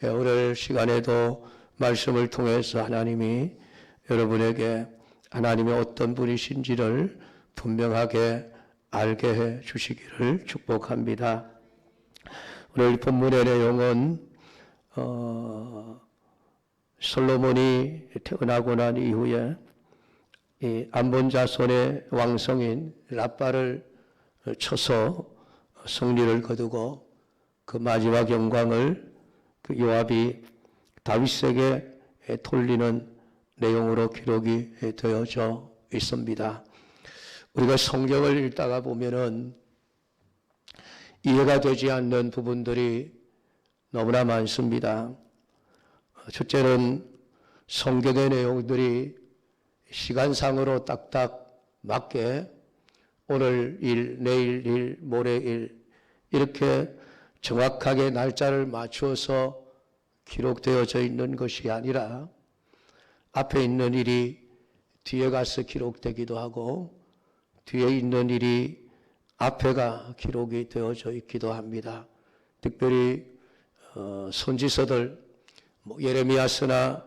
오늘 시간에도 말씀을 통해서 하나님이 여러분에게 하나님의 어떤 분이신지를 분명하게 알게 해 주시기를 축복합니다. 오늘 본문의 내용은 솔로몬이 태어나고 난 이후에 이 암몬 자손의 왕성인 랍바를 쳐서 승리를 거두고 그 마지막 영광을 그 요압이 다윗에게 돌리는 내용으로 기록이 되어져 있습니다. 우리가 성경을 읽다가 보면은 이해가 되지 않는 부분들이 너무나 많습니다. 첫째는 성경의 내용들이 시간상으로 딱딱 맞게 오늘 일, 내일 일, 모레 일 이렇게 정확하게 날짜를 맞추어서 기록되어져 있는 것이 아니라 앞에 있는 일이 뒤에 가서 기록되기도 하고 뒤에 있는 일이 앞에가 기록이 되어져 있기도 합니다. 특별히 선지서들 예레미야서나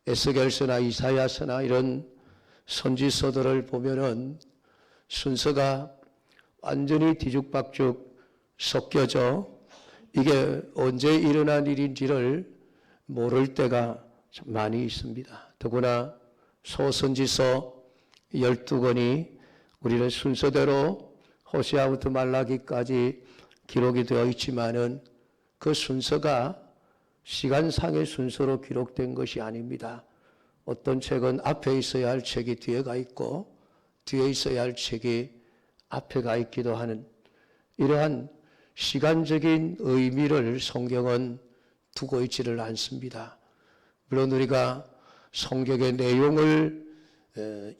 에스겔서나 이사야서나 이런 선지서들을 보면은 순서가 완전히 뒤죽박죽 섞여져 이게 언제 일어난 일인지를 모를 때가 참 많이 있습니다. 더구나 소선지서 12권이 우리는 순서대로 호세아부터 말라기까지 기록이 되어 있지만은 그 순서가 시간상의 순서로 기록된 것이 아닙니다. 어떤 책은 앞에 있어야 할 책이 뒤에 가 있고 뒤에 있어야 할 책이 앞에 가 있기도 하는 이러한 시간적인 의미를 성경은 두고 있지를 않습니다. 물론 우리가 성경의 내용을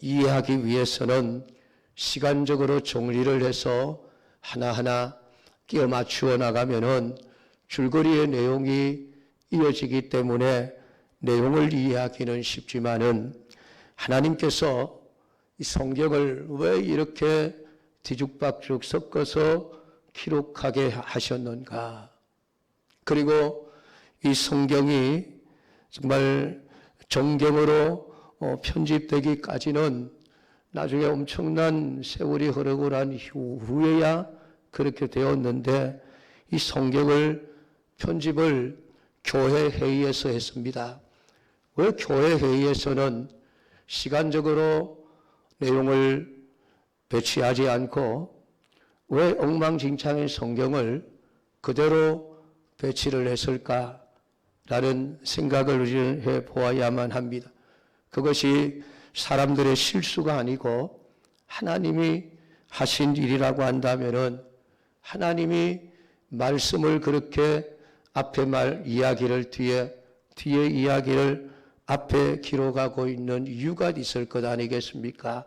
이해하기 위해서는 시간적으로 정리를 해서 하나하나 끼워 맞추어 나가면은 줄거리의 내용이 이어지기 때문에 내용을 이해하기는 쉽지만은 하나님께서 이 성경을 왜 이렇게 뒤죽박죽 섞어서 기록하게 하셨는가? 그리고 이 성경이 정말 정경으로 편집되기까지는 나중에 엄청난 세월이 흐르고 난 후에야 그렇게 되었는데 이 성경을 편집을 교회 회의에서 했습니다. 왜 교회 회의에서는 시간적으로 내용을 배치하지 않고 왜 엉망진창의 성경을 그대로 배치를 했을까라는 생각을 해 보아야만 합니다. 그것이 사람들의 실수가 아니고 하나님이 하신 일이라고 한다면은 하나님이 말씀을 그렇게 앞에 이야기를 뒤에 이야기를 앞에 기록하고 있는 이유가 있을 것 아니겠습니까?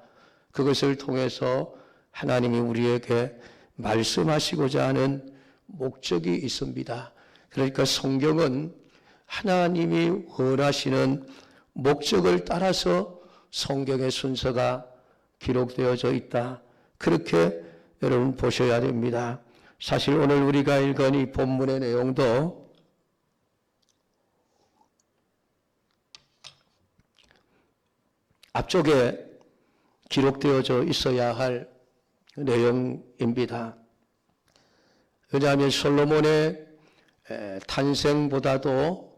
그것을 통해서 하나님이 우리에게 말씀하시고자 하는 목적이 있습니다. 그러니까 성경은 하나님이 원하시는 목적을 따라서 성경의 순서가 기록되어져 있다. 그렇게 여러분 보셔야 됩니다. 사실 오늘 우리가 읽은 이 본문의 내용도 앞쪽에 기록되어져 있어야 할 내용입니다. 왜냐하면 솔로몬의 탄생보다도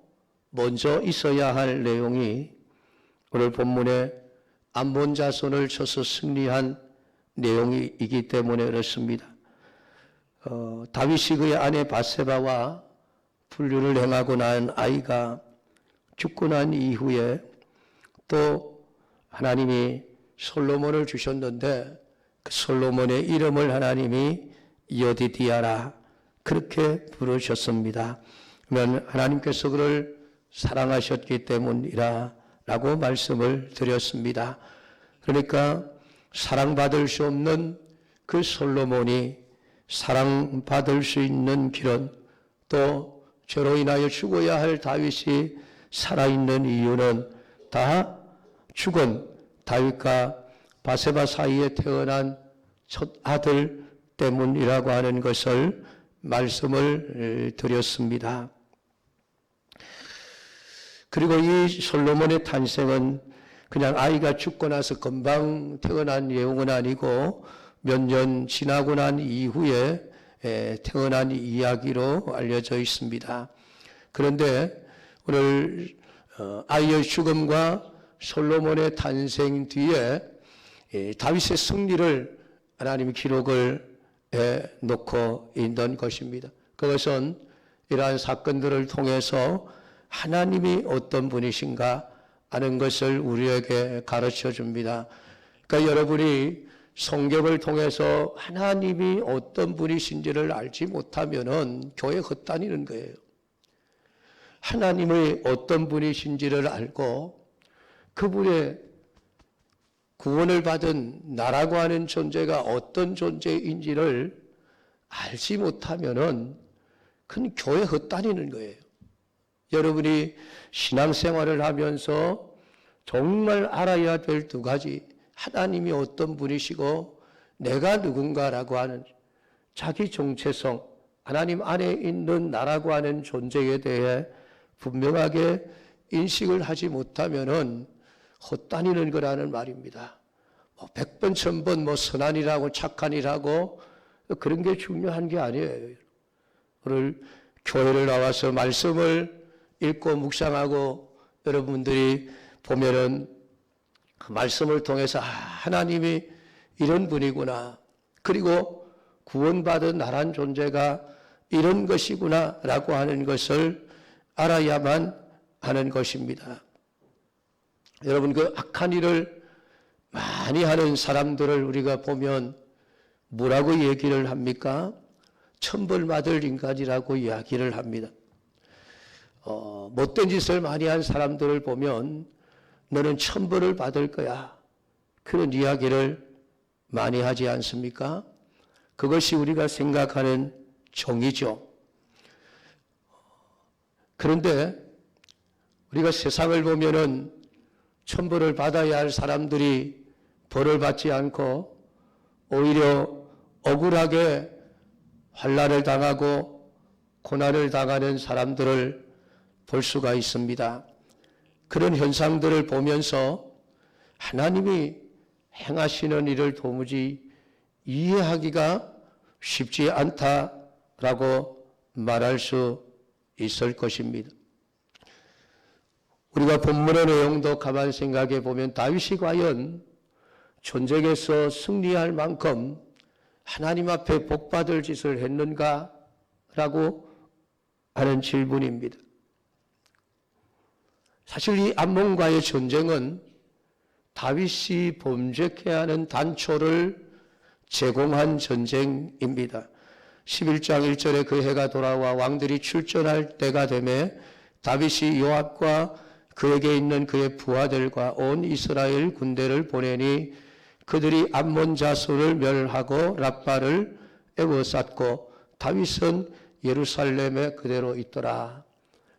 먼저 있어야 할 내용이 오늘 본문에 암몬 자손을 쳐서 승리한 내용이기 때문에 그렇습니다. 다윗이 그의 아내 바세바와 분류를 행하고 난 아이가 죽고 난 이후에 또 하나님이 솔로몬을 주셨는데 그 솔로몬의 이름을 하나님이 여디디아라 그렇게 부르셨습니다. 그러면 하나님께서 그를 사랑하셨기 때문이라 라고 말씀을 드렸습니다. 그러니까 사랑받을 수 없는 그 솔로몬이 사랑받을 수 있는 길은 또 죄로 인하여 죽어야 할 다윗이 살아있는 이유는 다 죽은 다윗과 바세바 사이에 태어난 첫 아들 때문이라고 하는 것을 말씀을 드렸습니다. 그리고 이 솔로몬의 탄생은 그냥 아이가 죽고 나서 금방 태어난 내용은 아니고 몇 년 지나고 난 이후에 태어난 이야기로 알려져 있습니다. 그런데 오늘 아이의 죽음과 솔로몬의 탄생 뒤에 다윗의 승리를 하나님이 기록을 해 놓고 있는 것입니다. 그것은 이러한 사건들을 통해서 하나님이 어떤 분이신가 하는 것을 우리에게 가르쳐 줍니다. 그러니까 여러분이 성경을 통해서 하나님이 어떤 분이신지를 알지 못하면은 교회 헛다니는 거예요. 하나님의 어떤 분이신지를 알고 그분의 구원을 받은 나라고 하는 존재가 어떤 존재인지를 알지 못하면은 그건 교회 헛다니는 거예요. 여러분이 신앙생활을 하면서 정말 알아야 될 두 가지, 하나님이 어떤 분이시고 내가 누군가라고 하는 자기 정체성, 하나님 안에 있는 나라고 하는 존재에 대해 분명하게 인식을 하지 못하면은 헛다니는 거라는 말입니다. 100번, 1000번 선한이라고 착한이라고 그런 게 중요한 게 아니에요. 오늘 교회를 나와서 말씀을 읽고 묵상하고 여러분들이 보면은 그 말씀을 통해서 하나님이 이런 분이구나. 그리고 구원받은 나란 존재가 이런 것이구나 라고 하는 것을 알아야만 하는 것입니다. 여러분 그 악한 일을 많이 하는 사람들을 우리가 보면 뭐라고 얘기를 합니까? 천벌받을 인간이라고 이야기를 합니다. 못된 짓을 많이 한 사람들을 보면 너는 천벌을 받을 거야. 그런 이야기를 많이 하지 않습니까? 그것이 우리가 생각하는 정의죠. 그런데 우리가 세상을 보면은 천벌을 받아야 할 사람들이 벌을 받지 않고 오히려 억울하게 환난을 당하고 고난을 당하는 사람들을 볼 수가 있습니다. 그런 현상들을 보면서 하나님이 행하시는 일을 도무지 이해하기가 쉽지 않다라고 말할 수 있을 것입니다. 우리가 본문의 내용도 가만히 생각해 보면 다윗이 과연 전쟁에서 승리할 만큼 하나님 앞에 복받을 짓을 했는가라고 하는 질문입니다. 사실 이 암몬과의 전쟁은 다윗이 범죄케 하는 단초를 제공한 전쟁입니다. 11장 1절에 그 해가 돌아와 왕들이 출전할 때가 되매 다윗이 요압과 그에게 있는 그의 부하들과 온 이스라엘 군대를 보내니 그들이 암몬 자손을 멸하고 랍바를 에워쌌고 다윗은 예루살렘에 그대로 있더라.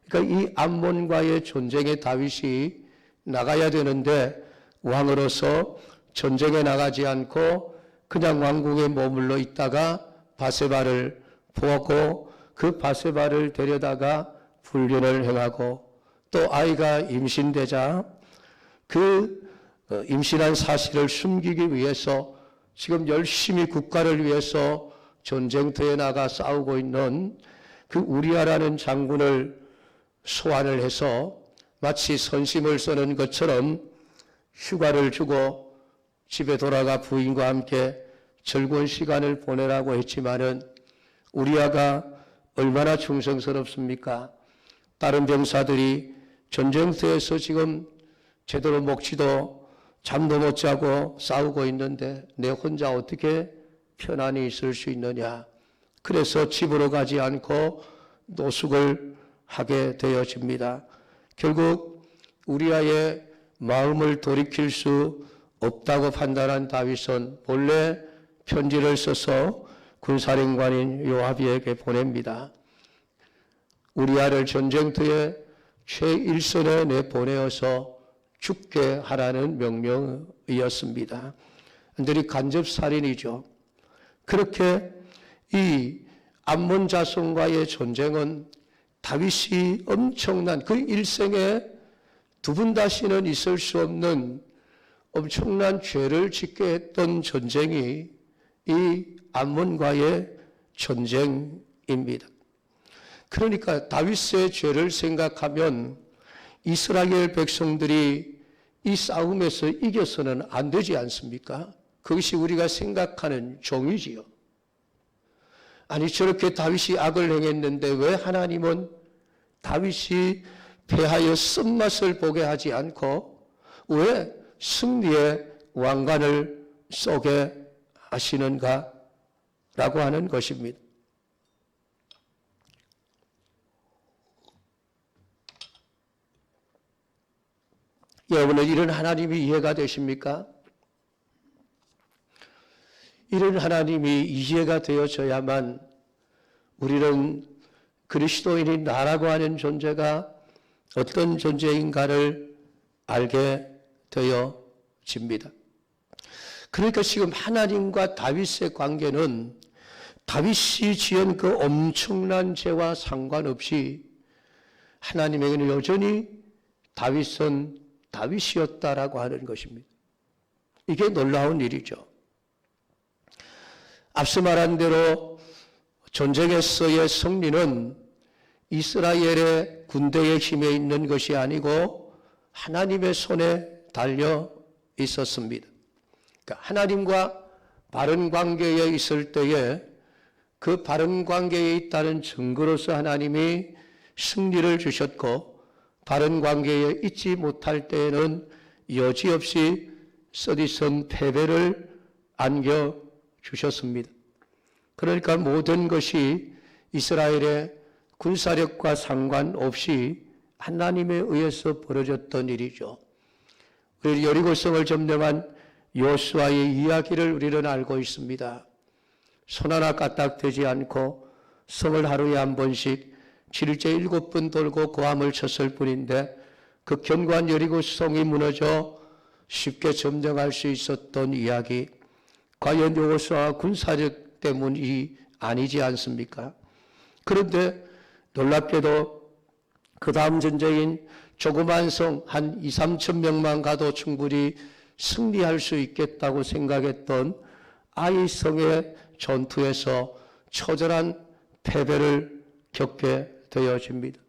그러니까 이 암몬과의 전쟁에 다윗이 나가야 되는데 왕으로서 전쟁에 나가지 않고 그냥 왕궁에 머물러 있다가 바세바를 보았고 그 바세바를 데려다가 불륜을 행하고 또 아이가 임신되자 그 임신한 사실을 숨기기 위해서 지금 열심히 국가를 위해서 전쟁터에 나가 싸우고 있는 그 우리아라는 장군을 소환을 해서 마치 선심을 써는 것처럼 휴가를 주고 집에 돌아가 부인과 함께 즐거운 시간을 보내라고 했지만은 우리아가 얼마나 충성스럽습니까? 다른 병사들이 전쟁터에서 지금 제대로 먹지도 잠도 못 자고 싸우고 있는데 내 혼자 어떻게 편안히 있을 수 있느냐. 그래서 집으로 가지 않고 노숙을 하게 되어집니다. 결국 우리아의 마음을 돌이킬 수 없다고 판단한 다윗은 본래 편지를 써서 군사령관인 요압에게 보냅니다. 우리아를 전쟁터에 최일선에 내보내어서 죽게 하라는 명령이었습니다. 그들이 간접살인이죠. 그렇게 이 암몬 자손과의 전쟁은 다윗이 엄청난 그 일생에 두 분 다시는 있을 수 없는 엄청난 죄를 짓게 했던 전쟁이 이 암몬과의 전쟁입니다. 그러니까 다윗의 죄를 생각하면 이스라엘 백성들이 이 싸움에서 이겨서는 안 되지 않습니까? 그것이 우리가 생각하는 정의지요. 아니 저렇게 다윗이 악을 행했는데 왜 하나님은 다윗이 패하여 쓴맛을 보게 하지 않고 왜 승리의 왕관을 쏘게 하시는가? 라고 하는 것입니다. 여러분은 이런 하나님이 이해가 되십니까? 이런 하나님이 이해가 되어져야만 우리는 그리스도인인 나라고 하는 존재가 어떤 존재인가를 알게 되어집니다. 그러니까 지금 하나님과 다윗의 관계는 다윗이 지은 그 엄청난 죄와 상관없이 하나님에게는 여전히 다윗은 다윗이었다라고 하는 것입니다. 이게 놀라운 일이죠. 앞서 말한 대로 전쟁에서의 승리는 이스라엘의 군대의 힘에 있는 것이 아니고 하나님의 손에 달려 있었습니다. 그러니까 하나님과 바른 관계에 있을 때에 그 바른 관계에 있다는 증거로서 하나님이 승리를 주셨고 바른 관계에 있지 못할 때에는 여지없이 쓰디쓴 패배를 안겨주셨습니다. 그러니까 모든 것이 이스라엘의 군사력과 상관없이 하나님에 의해서 벌어졌던 일이죠. 우리 여리고성을 점령한 여호수아의 이야기를 우리는 알고 있습니다. 손 하나 까딱대지 않고 성을 하루에 한 번씩 7일째 7번 돌고 고함을 쳤을 뿐인데 그 견고한 여리고성이 무너져 쉽게 점령할 수 있었던 이야기, 과연 여호수아 군사력 때문이 아니지 않습니까? 그런데 놀랍게도 그 다음 전쟁인 조그만 성 한 2, 3천 명만 가도 충분히 승리할 수 있겠다고 생각했던 아이 성의 전투에서 처절한 패배를 겪게 되어집니다.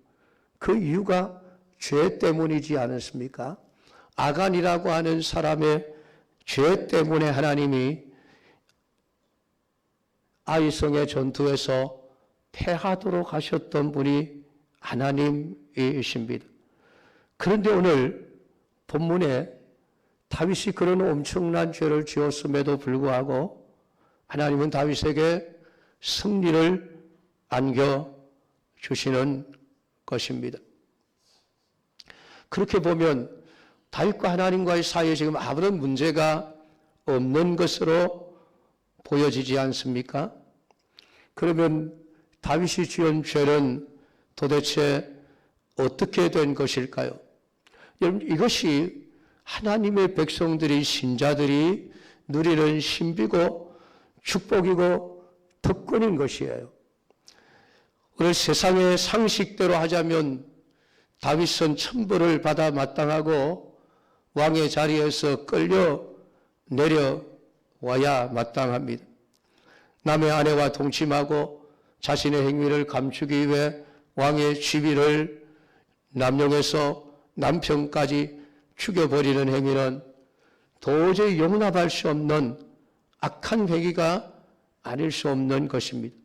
그 이유가 죄 때문이지 않습니까? 아간이라고 하는 사람의 죄 때문에 하나님이 아이성의 전투에서 패하도록 하셨던 분이 하나님이십니다. 그런데 오늘 본문에 다윗이 그런 엄청난 죄를 지었음에도 불구하고 하나님은 다윗에게 승리를 안겨주시는 것입니다. 그렇게 보면 다윗과 하나님과의 사이에 지금 아무런 문제가 없는 것으로 보여지지 않습니까? 그러면 다윗이 지은 죄는 도대체 어떻게 된 것일까요? 여러분, 이것이 하나님의 백성들이, 신자들이 누리는 신비고 축복이고 특권인 것이에요. 오늘 세상의 상식대로 하자면 다윗은 천벌을 받아 마땅하고 왕의 자리에서 끌려 내려와야 마땅합니다. 남의 아내와 동침하고 자신의 행위를 감추기 위해 왕의 지위를 남용해서 남편까지 죽여버리는 행위는 도저히 용납할 수 없는 악한 행위가 아닐 수 없는 것입니다.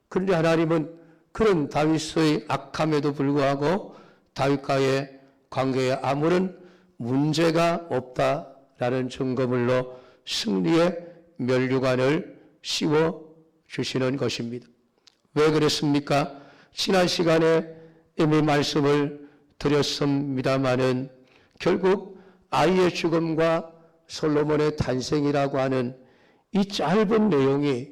그런데 하나님은 그런 다윗의 악함에도 불구하고 다윗과의 관계에 아무런 문제가 없다라는 증거물로 승리의 면류관을 씌워주시는 것입니다. 왜 그랬습니까? 지난 시간에 이미 말씀을 드렸습니다마는 결국 아이의 죽음과 솔로몬의 탄생이라고 하는 이 짧은 내용이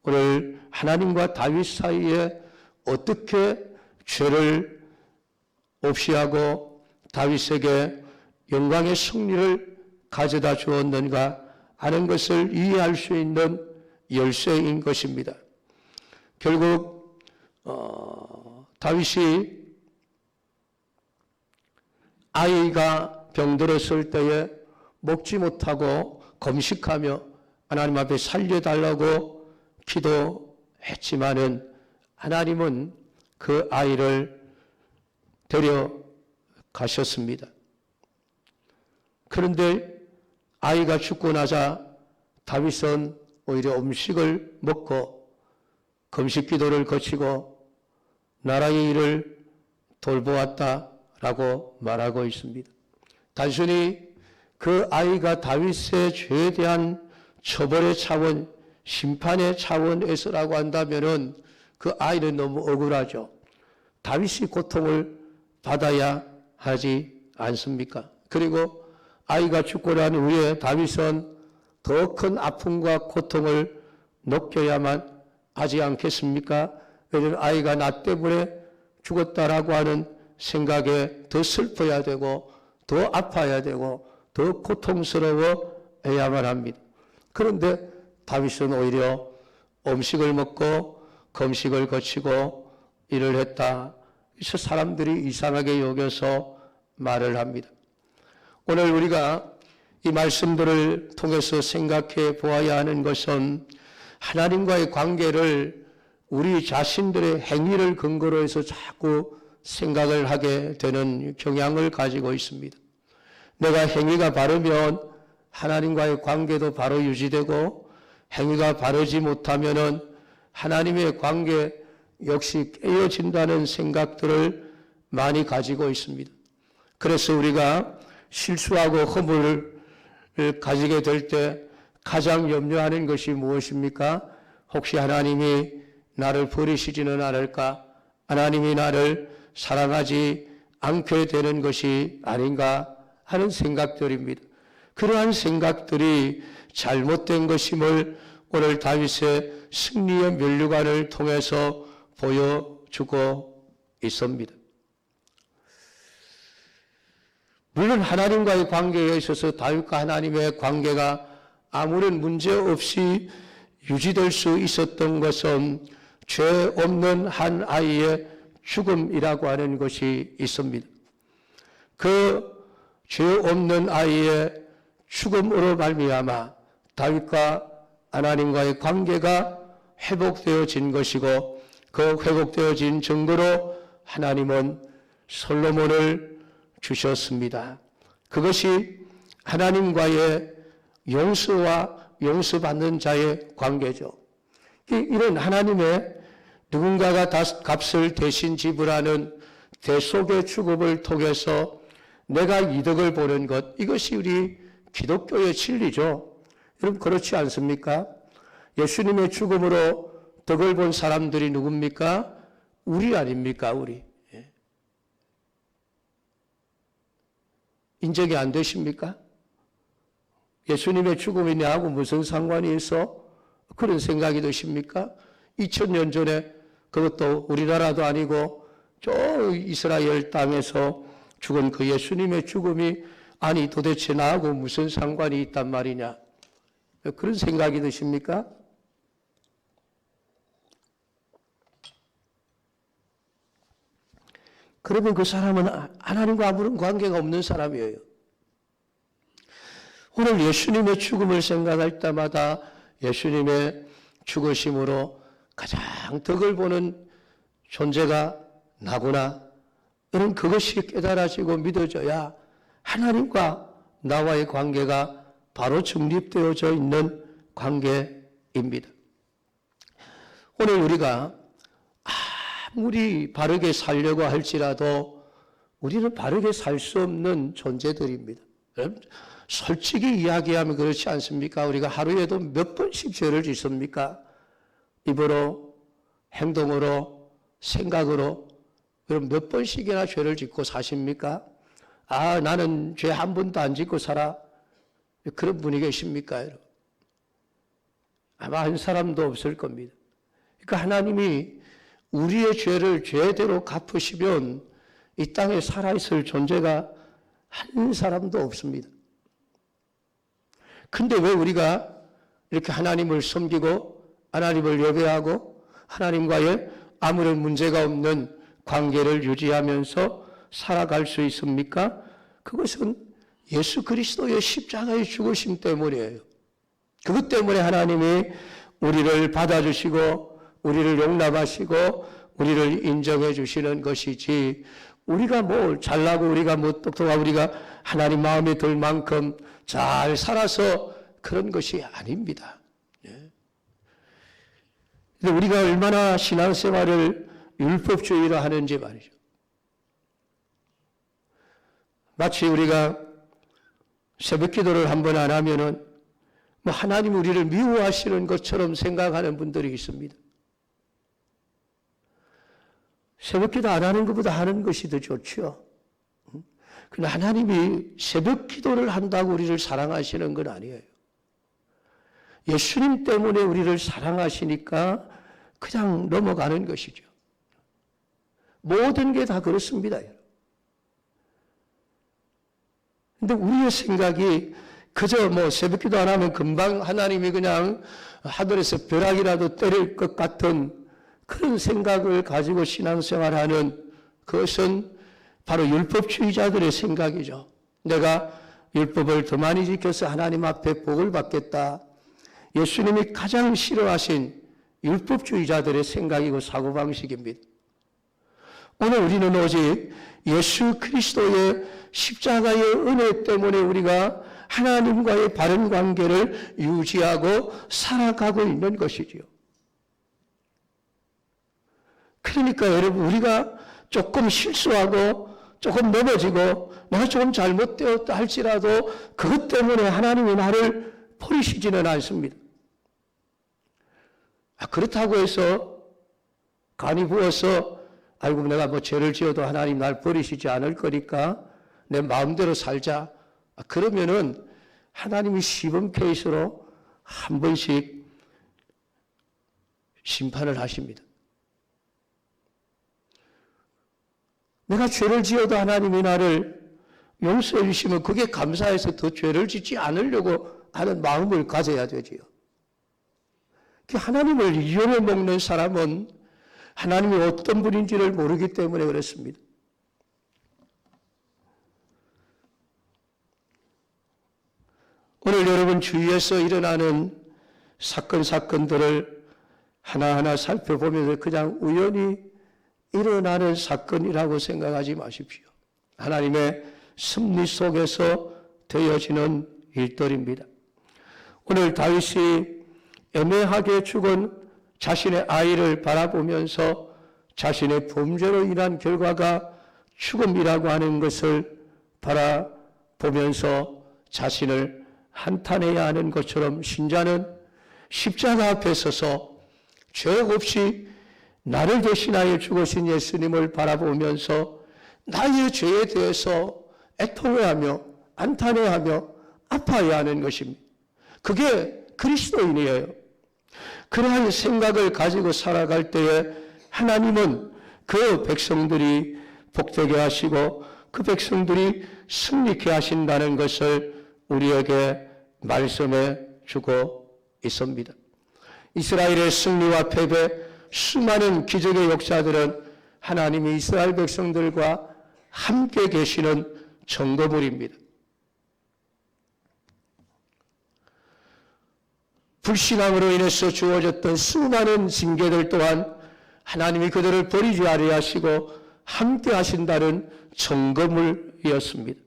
오늘 하나님과 다윗 사이에 어떻게 죄를 없이 하고 다윗에게 영광의 승리를 가져다 주었는가 하는 것을 이해할 수 있는 열쇠인 것입니다. 결국 다윗이 아이가 병들었을 때에 먹지 못하고 금식하며 하나님 앞에 살려달라고 기도했지만은 하나님은 그 아이를 데려가셨습니다. 그런데 아이가 죽고 나자 다윗은 오히려 음식을 먹고 금식 기도를 거치고 나라의 일을 돌보았다라고 말하고 있습니다. 단순히 그 아이가 다윗의 죄에 대한 처벌의 차원, 심판의 차원에서라고 한다면은 그 아이는 너무 억울하죠. 다윗이 고통을 받아야 하지 않습니까? 그리고 아이가 죽고 난 후에 다윗은 더 큰 아픔과 고통을 느껴야만 하지 않겠습니까? 왜냐하면 아이가 나 때문에 죽었다라고 하는 생각에 더 슬퍼야 되고 더 아파야 되고 더 고통스러워야만 합니다. 그런데 다윗은 오히려 음식을 먹고 금식을 거치고 일을 했다. 그래서 사람들이 이상하게 여겨서 말을 합니다. 오늘 우리가 이 말씀들을 통해서 생각해 보아야 하는 것은 하나님과의 관계를 우리 자신들의 행위를 근거로 해서 자꾸 생각을 하게 되는 경향을 가지고 있습니다. 내가 행위가 바르면 하나님과의 관계도 바로 유지되고 행위가 바르지 못하면은 하나님의 관계 역시 깨어진다는 생각들을 많이 가지고 있습니다. 그래서 우리가 실수하고 허물을 가지게 될 때 가장 염려하는 것이 무엇입니까? 혹시 하나님이 나를 버리시지는 않을까? 하나님이 나를 사랑하지 않게 되는 것이 아닌가 하는 생각들입니다. 그러한 생각들이 잘못된 것임을 오늘 다윗의 승리의 면류관을 통해서 보여주고 있습니다. 물론 하나님과의 관계에 있어서 다윗과 하나님의 관계가 아무런 문제 없이 유지될 수 있었던 것은 죄 없는 한 아이의 죽음이라고 하는 것이 있습니다. 그 죄 없는 아이의 죽음으로 말미암아 다윗과 하나님과의 관계가 회복되어진 것이고 그 회복되어진 증거로 하나님은 솔로몬을 주셨습니다. 그것이 하나님과의 용서와 용서받는 자의 관계죠. 이런 하나님의 누군가가 값을 대신 지불하는 대속의 죽음을 통해서 내가 이득을 보는 것, 이것이 우리 기독교의 진리죠. 여러분 그렇지 않습니까? 예수님의 죽음으로 덕을 본 사람들이 누굽니까? 우리 아닙니까? 우리. 인정이 안 되십니까? 예수님의 죽음이 내하고 무슨 상관이 있어? 그런 생각이 드십니까? 2000년 전에 그것도 우리나라도 아니고 저 이스라엘 땅에서 죽은 그 예수님의 죽음이 아니 도대체 나하고 무슨 상관이 있단 말이냐? 그런 생각이 드십니까? 그러면 그 사람은 하나님과 아무런 관계가 없는 사람이에요. 오늘 예수님의 죽음을 생각할 때마다 예수님의 죽으심으로 가장 덕을 보는 존재가 나구나. 이런 그것이 깨달아지고 믿어져야 하나님과 나와의 관계가 바로 정립되어져 있는 관계입니다. 오늘 우리가 아무리 바르게 살려고 할지라도 우리는 바르게 살 수 없는 존재들입니다. 솔직히 이야기하면 그렇지 않습니까? 우리가 하루에도 몇 번씩 죄를 짓습니까? 입으로, 행동으로, 생각으로 그럼 몇 번씩이나 죄를 짓고 사십니까? 나는 죄 한 번도 안 짓고 살아. 그런 분이 계십니까? 여러분? 아마 한 사람도 없을 겁니다. 그러니까 하나님이 우리의 죄를 죄대로 갚으시면 이 땅에 살아있을 존재가 한 사람도 없습니다. 근데 왜 우리가 이렇게 하나님을 섬기고 하나님을 예배하고 하나님과의 아무런 문제가 없는 관계를 유지하면서 살아갈 수 있습니까? 그것은 예수 그리스도의 십자가의 죽으심 때문이에요. 그것 때문에 하나님이 우리를 받아주시고 우리를 용납하시고 우리를 인정해 주시는 것이지, 우리가 뭐 잘나고 우리가 뭐 똑똑하고 우리가 하나님 마음에 들 만큼 잘 살아서 그런 것이 아닙니다. 우리가 얼마나 신앙생활을 율법주의로 하는지 말이죠. 마치 우리가 새벽기도를 한번 안 하면은 뭐 하나님 우리를 미워하시는 것처럼 생각하는 분들이 있습니다. 새벽기도 안 하는 것보다 하는 것이 더 좋죠. 그러나 하나님이 새벽기도를 한다고 우리를 사랑하시는 건 아니에요. 예수님 때문에 우리를 사랑하시니까 그냥 넘어가는 것이죠. 모든 게 다 그렇습니다. 근데 우리의 생각이 그저 뭐 새벽기도 안 하면 금방 하나님이 그냥 하늘에서 벼락이라도 때릴 것 같은 그런 생각을 가지고 신앙생활하는 그것은 바로 율법주의자들의 생각이죠. 내가 율법을 더 많이 지켜서 하나님 앞에 복을 받겠다. 예수님이 가장 싫어하신 율법주의자들의 생각이고 사고방식입니다. 오늘 우리는 오직 예수 그리스도의 십자가의 은혜 때문에 우리가 하나님과의 바른 관계를 유지하고 살아가고 있는 것이지요. 그러니까 여러분, 우리가 조금 실수하고 조금 넘어지고 내가 조금 잘못되었다 할지라도 그것 때문에 하나님이 나를 버리시지는 않습니다. 그렇다고 해서 간이 부어서 아이고 내가 뭐 죄를 지어도 하나님 날 버리시지 않을 거니까 내 마음대로 살자. 그러면은 하나님이 시범 케이스로 한 번씩 심판을 하십니다. 내가 죄를 지어도 하나님이 나를 용서해 주시면 그게 감사해서 더 죄를 짓지 않으려고 하는 마음을 가져야 되지요. 하나님을 이용해 먹는 사람은 하나님이 어떤 분인지를 모르기 때문에 그렇습니다. 오늘 여러분 주위에서 일어나는 사건들을 하나하나 살펴보면서 그냥 우연히 일어나는 사건이라고 생각하지 마십시오. 하나님의 섭리 속에서 되어지는 일들입니다. 오늘 다윗이 애매하게 죽은 자신의 아이를 바라보면서 자신의 범죄로 인한 결과가 죽음이라고 하는 것을 바라보면서 자신을 한탄해야 하는 것처럼 신자는 십자가 앞에 서서 죄 없이 나를 대신하여 죽으신 예수님을 바라보면서 나의 죄에 대해서 애통해하며 안탄해하며 아파해야 하는 것입니다. 그게 그리스도인이에요. 그러한 생각을 가지고 살아갈 때에 하나님은 그 백성들이 복되게 하시고 그 백성들이 승리케 하신다는 것을 우리에게 말씀해 주고 있습니다. 이스라엘의 승리와 패배, 수많은 기적의 역사들은 하나님이 이스라엘 백성들과 함께 계시는 증거물입니다. 불신앙으로 인해서 주어졌던 수많은 징계들 또한 하나님이 그들을 버리지 아니하시고 함께 하신다는 증거물이었습니다.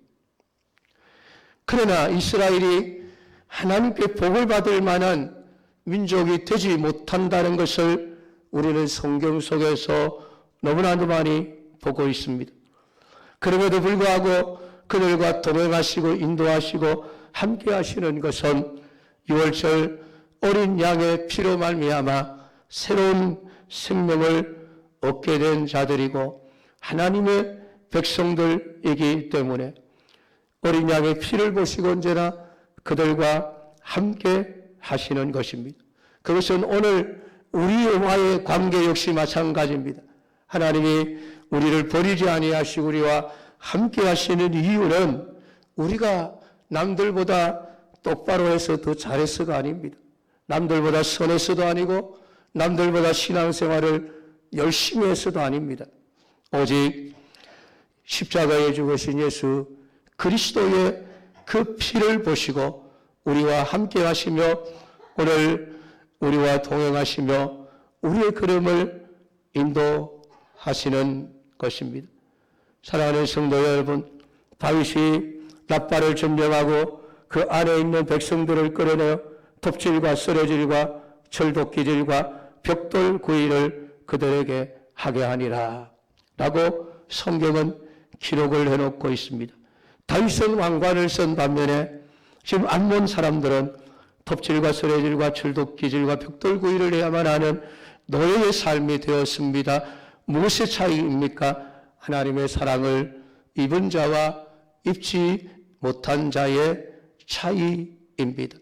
그러나 이스라엘이 하나님께 복을 받을 만한 민족이 되지 못한다는 것을 우리는 성경 속에서 너무나도 많이 보고 있습니다. 그럼에도 불구하고 그들과 동행하시고 인도하시고 함께 하시는 것은 유월절 어린 양의 피로 말미암아 새로운 생명을 얻게 된 자들이고 하나님의 백성들이기 때문에 어린 양의 피를 보시고 언제나 그들과 함께 하시는 것입니다. 그것은 오늘 우리와의 관계 역시 마찬가지입니다. 하나님이 우리를 버리지 아니하시고 우리와 함께 하시는 이유는 우리가 남들보다 똑바로 해서 더 잘해서가 아닙니다. 남들보다 선해서도 아니고 남들보다 신앙생활을 열심히 해서도 아닙니다. 오직 십자가에 죽으신 예수 그리스도의 그 피를 보시고 우리와 함께 하시며 오늘 우리와 동행하시며 우리의 걸음을 인도하시는 것입니다. 사랑하는 성도 여러분, 다윗이 랍바를 점령하고 그 안에 있는 백성들을 끌어내어 톱질과 쓰러질과 철도끼질과 벽돌 구이를 그들에게 하게 하니라 라고 성경은 기록을 해놓고 있습니다. 다윗은 왕관을 쓴 반면에 지금 암몬 사람들은 톱질과 쓰러질과 철도끼질과 벽돌 구이를 해야만 하는 노예의 삶이 되었습니다. 무엇의 차이입니까? 하나님의 사랑을 입은 자와 입지 못한 자의 차이입니다.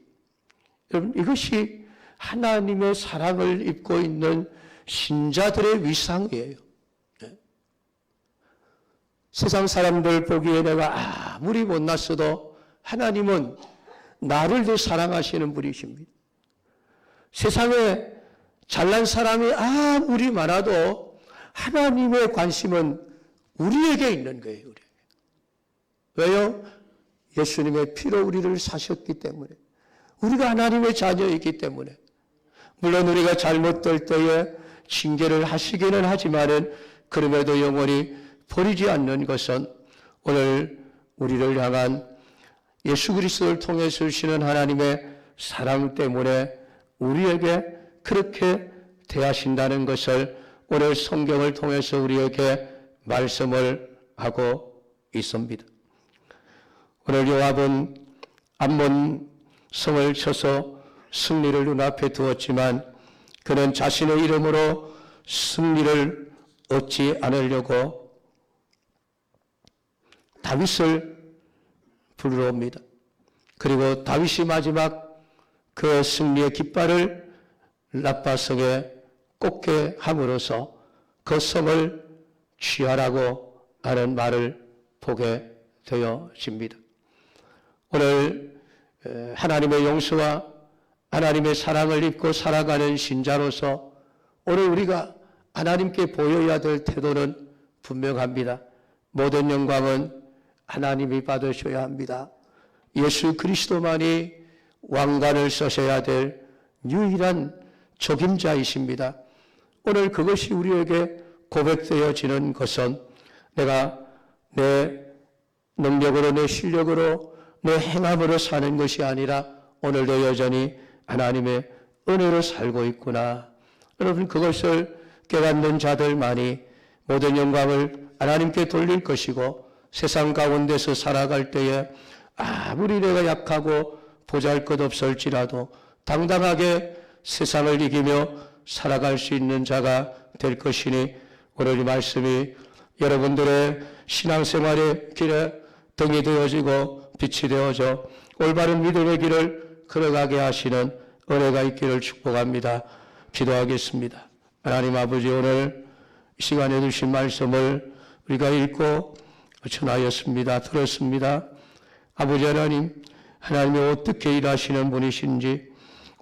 여러분, 이것이 하나님의 사랑을 입고 있는 신자들의 위상이에요. 세상 사람들 보기에 내가 아무리 못났어도 하나님은 나를 더 사랑하시는 분이십니다. 세상에 잘난 사람이 아무리 많아도 하나님의 관심은 우리에게 있는 거예요. 우리에게. 왜요? 예수님의 피로 우리를 사셨기 때문에, 우리가 하나님의 자녀이기 때문에. 물론 우리가 잘못될 때에 징계를 하시기는 하지만은 그럼에도 영원히 버리지 않는 것은 오늘 우리를 향한 예수 그리스도를 통해서 주시는 하나님의 사랑 때문에 우리에게 그렇게 대하신다는 것을 오늘 성경을 통해서 우리에게 말씀을 하고 있습니다. 오늘 요압은 암몬 성을 쳐서 승리를 눈앞에 두었지만 그는 자신의 이름으로 승리를 얻지 않으려고 다윗을 부르러 옵니다. 그리고 다윗이 마지막 그 승리의 깃발을 랍바성에 꽂게 함으로써 그 성을 취하라고 하는 말을 보게 되어집니다. 오늘 하나님의 용서와 하나님의 사랑을 입고 살아가는 신자로서 오늘 우리가 하나님께 보여야 될 태도는 분명합니다. 모든 영광은 하나님이 받으셔야 합니다. 예수 그리스도만이 왕관을 쓰셔야 될 유일한 적임자이십니다. 오늘 그것이 우리에게 고백되어지는 것은 내가 내 능력으로, 내 실력으로, 내 행함으로 사는 것이 아니라 오늘도 여전히 하나님의 은혜로 살고 있구나. 여러분, 그것을 깨닫는 자들만이 모든 영광을 하나님께 돌릴 것이고 세상 가운데서 살아갈 때에 아무리 내가 약하고 보잘것없을지라도 당당하게 세상을 이기며 살아갈 수 있는 자가 될 것이니 오늘 이 말씀이 여러분들의 신앙생활의 길에 등이 되어지고 빛이 되어져 올바른 믿음의 길을 걸어가게 하시는 은혜가 있기를 축복합니다. 기도하겠습니다. 하나님 아버지, 오늘 이 시간에 주신 말씀을 우리가 읽고 전하였습니다. 들었습니다. 아버지 하나님, 하나님이 어떻게 일하시는 분이신지,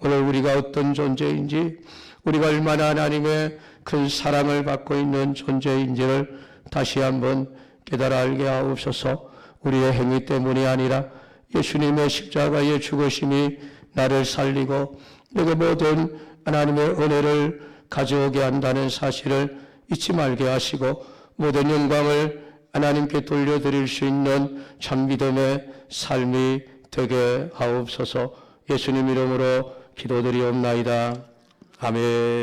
오늘 우리가 어떤 존재인지, 우리가 얼마나 하나님의 큰 사랑을 받고 있는 존재인지를 다시 한번 깨달아 알게 하옵소서. 우리의 행위 때문이 아니라 예수님의 십자가의 죽으심이 나를 살리고 내게 모든 하나님의 은혜를 가져오게 한다는 사실을 잊지 말게 하시고 모든 영광을 하나님께 돌려드릴 수 있는 참 믿음의 삶이 되게 하옵소서. 예수님 이름으로 기도드리옵나이다. 아멘.